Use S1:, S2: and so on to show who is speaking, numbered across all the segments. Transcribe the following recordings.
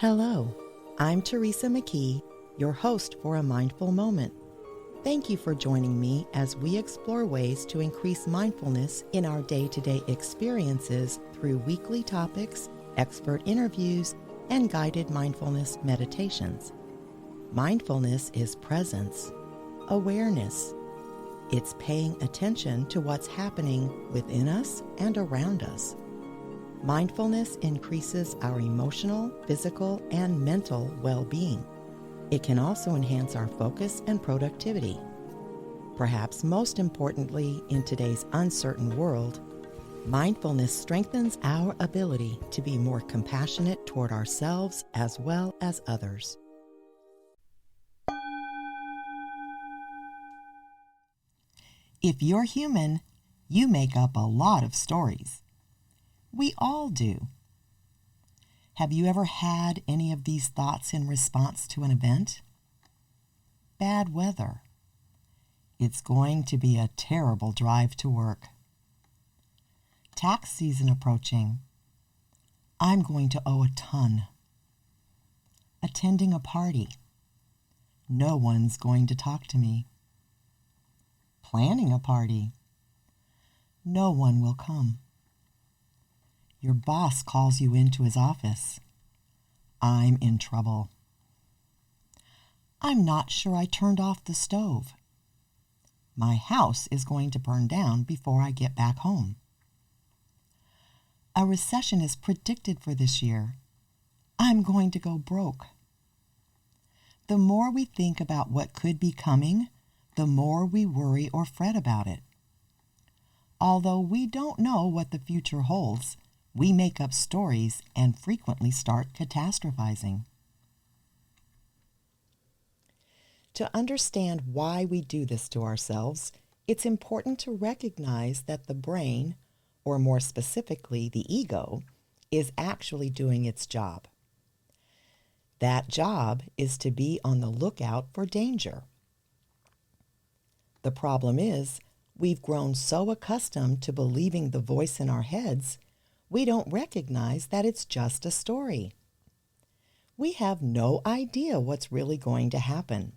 S1: Hello, I'm Teresa McKee, your host for A Mindful Moment. Thank you for joining me as we explore ways to increase mindfulness in our day-to-day experiences through weekly topics, expert interviews, and guided mindfulness meditations. Mindfulness is presence, awareness. It's paying attention to what's happening within us and around us. Mindfulness increases our emotional, physical, and mental well-being. It can also enhance our focus and productivity. Perhaps most importantly, in today's uncertain world, mindfulness strengthens our ability to be more compassionate toward ourselves as well as others. If you're human, you make up a lot of stories. We all do. Have you ever had any of these thoughts in response to an event? Bad weather. It's going to be a terrible drive to work. Tax season approaching. I'm going to owe a ton. Attending a party. No one's going to talk to me. Planning a party. No one will come. Your boss calls you into his office. I'm in trouble. I'm not sure I turned off the stove. My house is going to burn down before I get back home. A recession is predicted for this year. I'm going to go broke. The more we think about what could be coming, the more we worry or fret about it. Although we don't know what the future holds, we make up stories and frequently start catastrophizing. To understand why we do this to ourselves, it's important to recognize that the brain, or more specifically the ego, is actually doing its job. That job is to be on the lookout for danger. The problem is, we've grown so accustomed to believing the voice in our heads, we don't recognize that it's just a story. We have no idea what's really going to happen.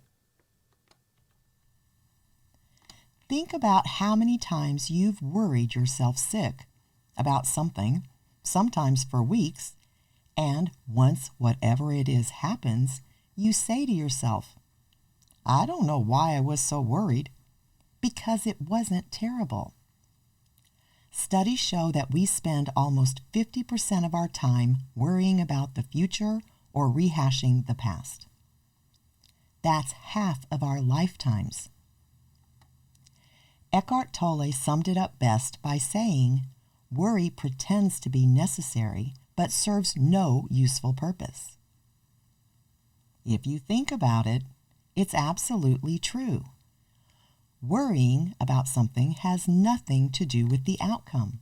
S1: Think about how many times you've worried yourself sick about something, sometimes for weeks, and once whatever it is happens, you say to yourself, I don't know why I was so worried, because it wasn't terrible. Studies show that we spend almost 50% of our time worrying about the future or rehashing the past. That's half of our lifetimes. Eckhart Tolle summed it up best by saying, worry pretends to be necessary but serves no useful purpose. If you think about it, it's absolutely true. Worrying about something has nothing to do with the outcome.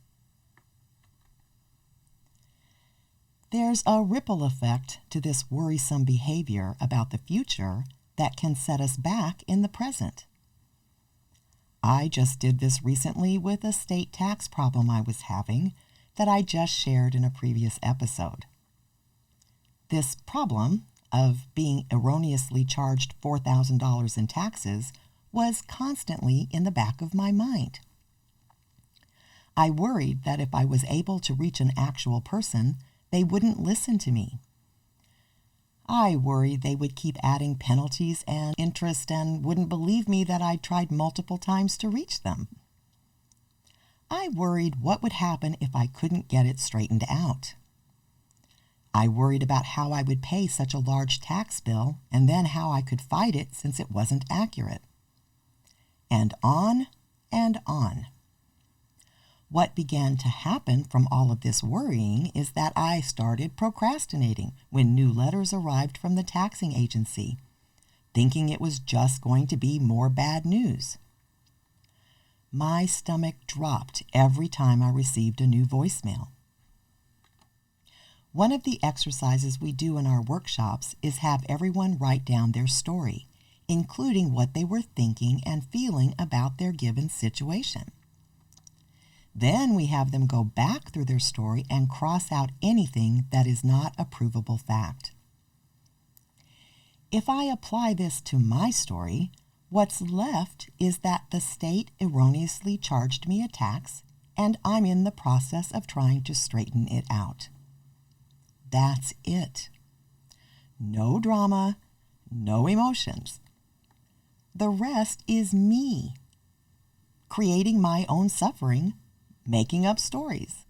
S1: There's a ripple effect to this worrisome behavior about the future that can set us back in the present. I just did this recently with a state tax problem I was having that I just shared in a previous episode. This problem of being erroneously charged $4,000 in taxes was constantly in the back of my mind. I worried that if I was able to reach an actual person, they wouldn't listen to me. I worried they would keep adding penalties and interest and wouldn't believe me that I'd tried multiple times to reach them. I worried what would happen if I couldn't get it straightened out. I worried about how I would pay such a large tax bill and then how I could fight it since it wasn't accurate. And on and on. What began to happen from all of this worrying is that I started procrastinating when new letters arrived from the taxing agency, thinking it was just going to be more bad news. My stomach dropped every time I received a new voicemail. One of the exercises we do in our workshops is have everyone write down their story, including what they were thinking and feeling about their given situation. Then we have them go back through their story and cross out anything that is not a provable fact. If I apply this to my story, what's left is that the state erroneously charged me a tax, and I'm in the process of trying to straighten it out. That's it. No drama, no emotions. The rest is me, creating my own suffering, making up stories.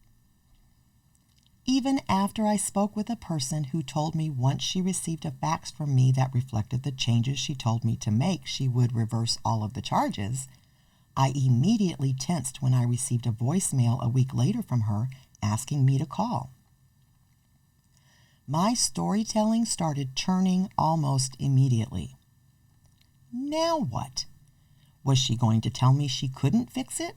S1: Even after I spoke with a person who told me once she received a fax from me that reflected the changes she told me to make, she would reverse all of the charges, I immediately tensed when I received a voicemail a week later from her asking me to call. My storytelling started churning almost immediately. Now what? Was she going to tell me she couldn't fix it?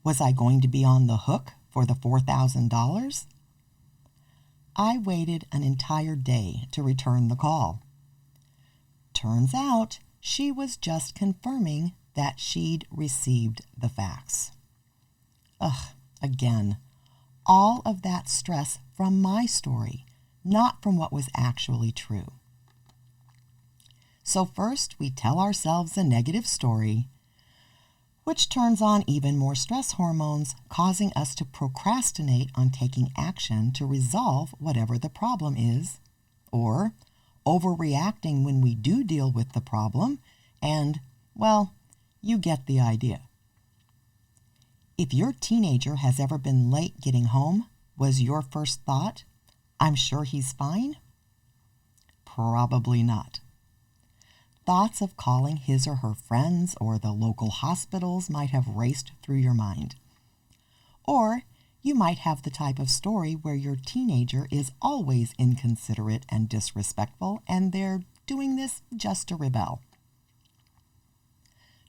S1: Was I going to be on the hook for the $4,000? I waited an entire day to return the call. Turns out she was just confirming that she'd received the fax. Again, all of that stress from my story, not from what was actually true. So first we tell ourselves a negative story, which turns on even more stress hormones, causing us to procrastinate on taking action to resolve whatever the problem is, or overreacting when we do deal with the problem, and, well, you get the idea. If your teenager has ever been late getting home, was your first thought, "I'm sure he's fine"? Probably not. Thoughts of calling his or her friends or the local hospitals might have raced through your mind. Or you might have the type of story where your teenager is always inconsiderate and disrespectful, and they're doing this just to rebel.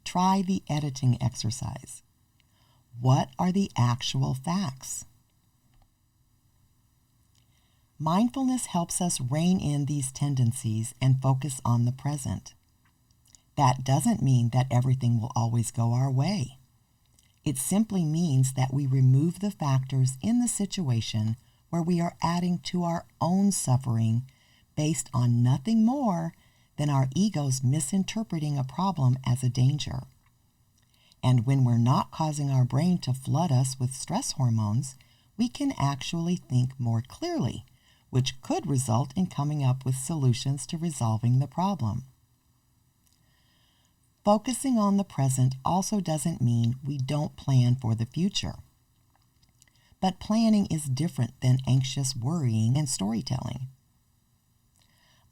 S1: Try the editing exercise. What are the actual facts? Mindfulness helps us rein in these tendencies and focus on the present. That doesn't mean that everything will always go our way. It simply means that we remove the factors in the situation where we are adding to our own suffering based on nothing more than our egos misinterpreting a problem as a danger. And when we're not causing our brain to flood us with stress hormones, we can actually think more clearly, which could result in coming up with solutions to resolving the problem. Focusing on the present also doesn't mean we don't plan for the future. But planning is different than anxious worrying and storytelling.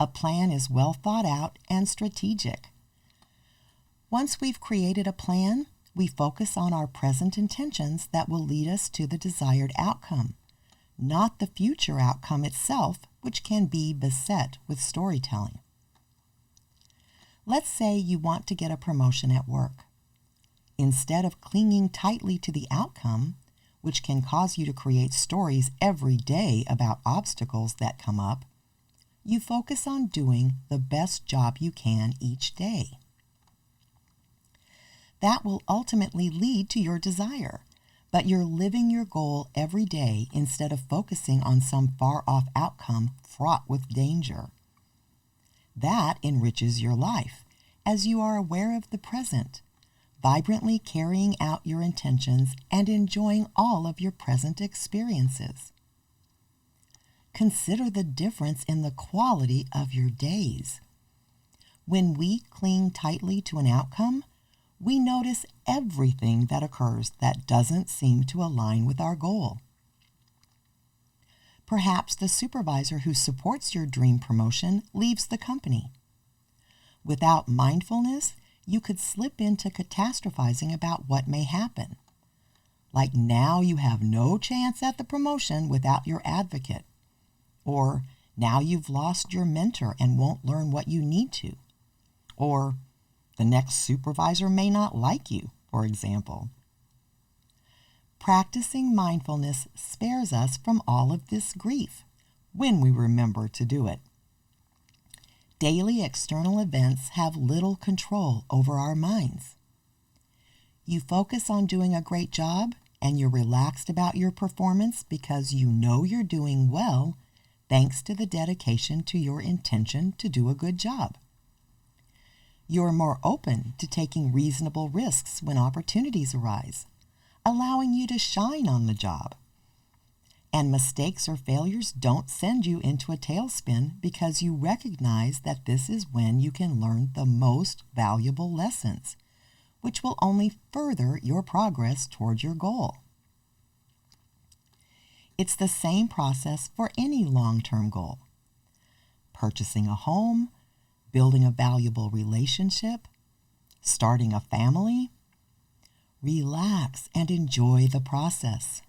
S1: A plan is well thought out and strategic. Once we've created a plan, we focus on our present intentions that will lead us to the desired outcome, not the future outcome itself, which can be beset with storytelling. Let's say you want to get a promotion at work. Instead of clinging tightly to the outcome, which can cause you to create stories every day about obstacles that come up, you focus on doing the best job you can each day. That will ultimately lead to your desire, but you're living your goal every day instead of focusing on some far-off outcome fraught with danger. That enriches your life, as you are aware of the present, vibrantly carrying out your intentions and enjoying all of your present experiences. Consider the difference in the quality of your days. When we cling tightly to an outcome, we notice everything that occurs that doesn't seem to align with our goal. Perhaps the supervisor who supports your dream promotion leaves the company. Without mindfulness, you could slip into catastrophizing about what may happen. Like now you have no chance at the promotion without your advocate. Or now you've lost your mentor and won't learn what you need to. Or the next supervisor may not like you, for example. Practicing mindfulness spares us from all of this grief when we remember to do it. Daily external events have little control over our minds. You focus on doing a great job and you're relaxed about your performance because you know you're doing well, thanks to the dedication to your intention to do a good job. You're more open to taking reasonable risks when opportunities arise, allowing you to shine on the job. And mistakes or failures don't send you into a tailspin because you recognize that this is when you can learn the most valuable lessons, which will only further your progress toward your goal. It's the same process for any long-term goal. Purchasing a home, building a valuable relationship, starting a family. Relax and enjoy the process.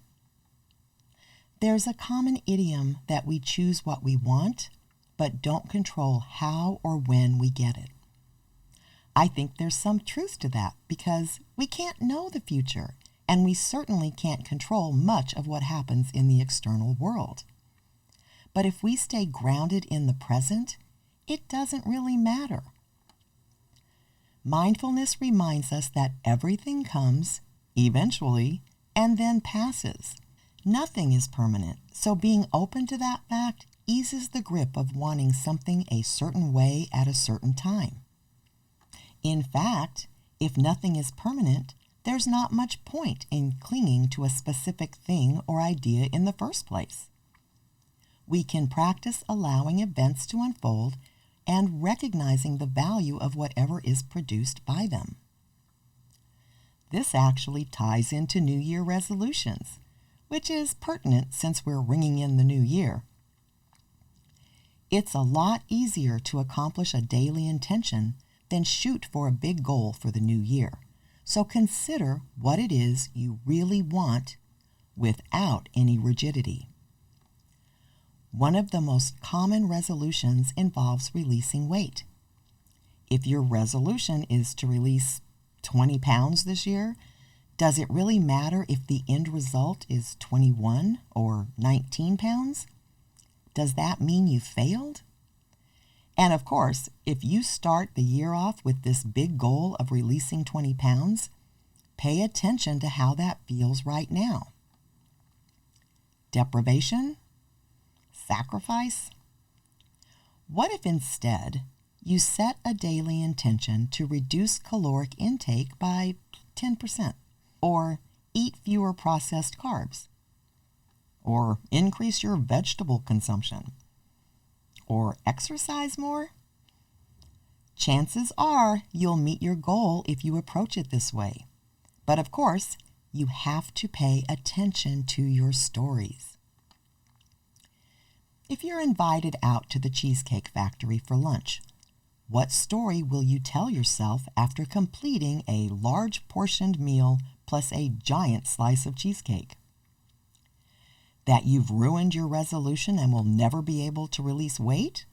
S1: There's a common idiom that we choose what we want, but don't control how or when we get it. I think there's some truth to that because we can't know the future, and we certainly can't control much of what happens in the external world. But if we stay grounded in the present, it doesn't really matter. Mindfulness reminds us that everything comes, eventually, and then passes. Nothing is permanent, so being open to that fact eases the grip of wanting something a certain way at a certain time. In fact, if nothing is permanent, there's not much point in clinging to a specific thing or idea in the first place. We can practice allowing events to unfold and recognizing the value of whatever is produced by them. This actually ties into New Year resolutions, which is pertinent since we're ringing in the new year. It's a lot easier to accomplish a daily intention than shoot for a big goal for the new year. So consider what it is you really want without any rigidity. One of the most common resolutions involves releasing weight. If your resolution is to release 20 pounds this year, does it really matter if the end result is 21 or 19 pounds? Does that mean you failed? And of course, if you start the year off with this big goal of releasing 20 pounds, pay attention to how that feels right now. Deprivation? Sacrifice? What if instead you set a daily intention to reduce caloric intake by 10%, or eat fewer processed carbs, or increase your vegetable consumption, or exercise more? Chances are you'll meet your goal if you approach it this way. But of course, you have to pay attention to your stories. If you're invited out to the Cheesecake Factory for lunch, what story will you tell yourself after completing a large portioned meal plus a giant slice of cheesecake? That you've ruined your resolution and will never be able to release weight?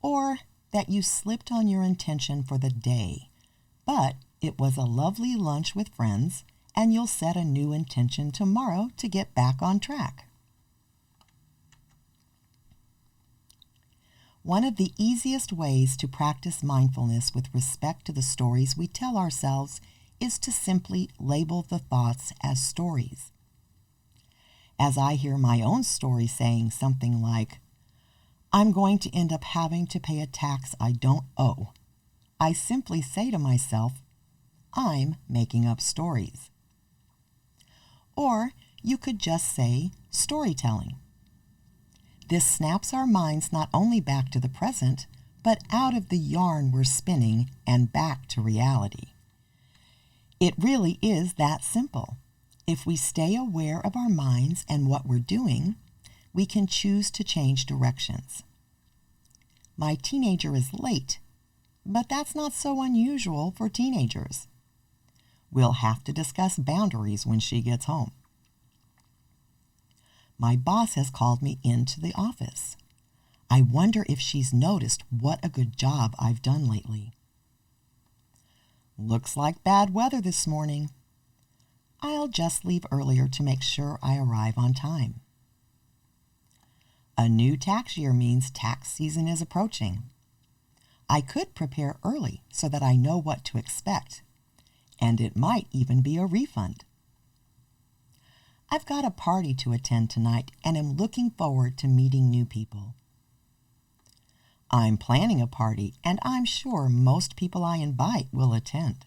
S1: Or that you slipped on your intention for the day, but it was a lovely lunch with friends and you'll set a new intention tomorrow to get back on track? One of the easiest ways to practice mindfulness with respect to the stories we tell ourselves is to simply label the thoughts as stories. As I hear my own story saying something like, "I'm going to end up having to pay a tax I don't owe," I simply say to myself, "I'm making up stories." Or you could just say storytelling. This snaps our minds not only back to the present, but out of the yarn we're spinning and back to reality. It really is that simple. If we stay aware of our minds and what we're doing, we can choose to change directions. My teenager is late, but that's not so unusual for teenagers. We'll have to discuss boundaries when she gets home. My boss has called me into the office. I wonder if she's noticed what a good job I've done lately. Looks like bad weather this morning. I'll just leave earlier to make sure I arrive on time. A new tax year means tax season is approaching. I could prepare early so that I know what to expect, and it might even be a refund. I've got a party to attend tonight and am looking forward to meeting new people. I'm planning a party and I'm sure most people I invite will attend.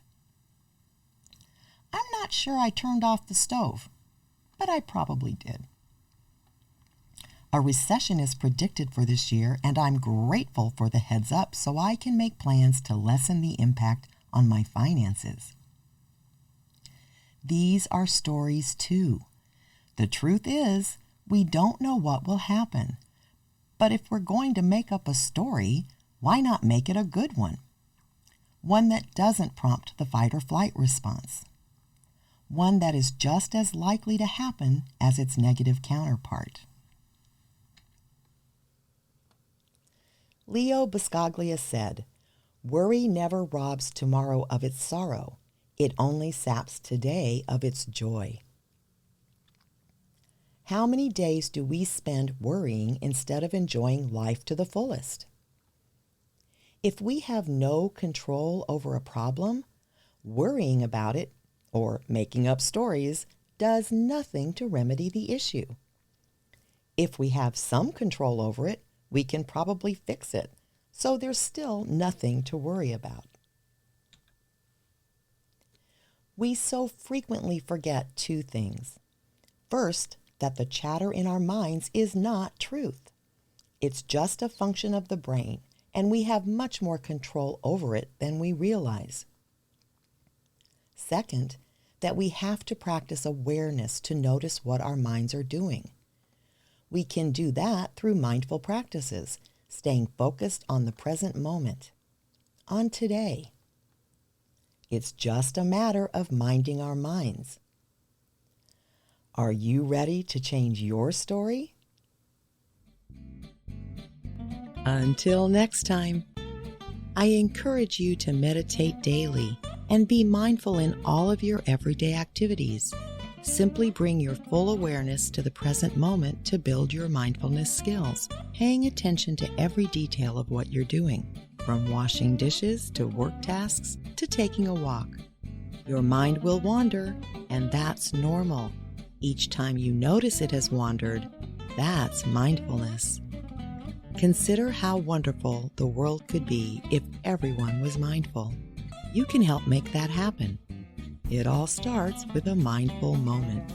S1: I'm not sure I turned off the stove, but I probably did. A recession is predicted for this year, and I'm grateful for the heads up so I can make plans to lessen the impact on my finances. These are stories too. The truth is, we don't know what will happen. But if we're going to make up a story, why not make it a good one? One that doesn't prompt the fight or flight response. One that is just as likely to happen as its negative counterpart. Leo Buscaglia said, "Worry never robs tomorrow of its sorrow. It only saps today of its joy." How many days do we spend worrying instead of enjoying life to the fullest? If we have no control over a problem, worrying about it or making up stories does nothing to remedy the issue. If we have some control over it, we can probably fix it, so there's still nothing to worry about. We so frequently forget two things. First, that the chatter in our minds is not truth. It's just a function of the brain, and we have much more control over it than we realize. Second, that we have to practice awareness to notice what our minds are doing. We can do that through mindful practices, staying focused on the present moment, on today. It's just a matter of minding our minds. Are you ready to change your story? Until next time, I encourage you to meditate daily and be mindful in all of your everyday activities. Simply bring your full awareness to the present moment to build your mindfulness skills, paying attention to every detail of what you're doing, from washing dishes to work tasks to taking a walk. Your mind will wander, and that's normal. Each time you notice it has wandered, that's mindfulness. Consider how wonderful the world could be if everyone was mindful. You can help make that happen. It all starts with a mindful moment.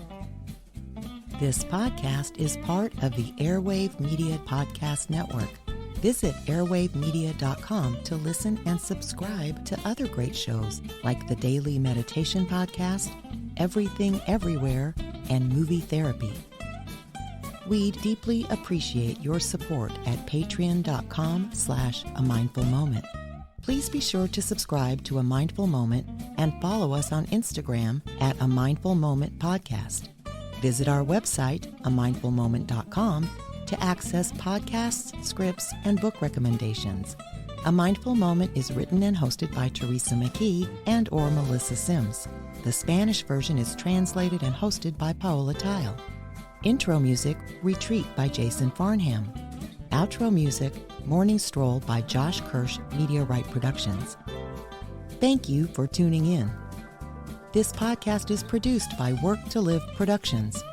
S1: This podcast is part of the Airwave Media Podcast Network. Visit airwavemedia.com to listen and subscribe to other great shows like the Daily Meditation Podcast, Everything Everywhere, and Movie Therapy. We deeply appreciate your support at patreon.com/amindfulmoment. Please be sure to subscribe to A Mindful Moment and follow us on Instagram at A Mindful Moment Podcast. Visit our website, amindfulmoment.com, to access podcasts, scripts, and book recommendations. A Mindful Moment is written and hosted by Teresa McKee and/or Melissa Sims. The Spanish version is translated and hosted by Paola Tile. Intro music, Retreat by Jason Farnham. Outro music, Morning Stroll by Josh Kirsch, Media Right Productions. Thank you for tuning in. This podcast is produced by Work to Live Productions.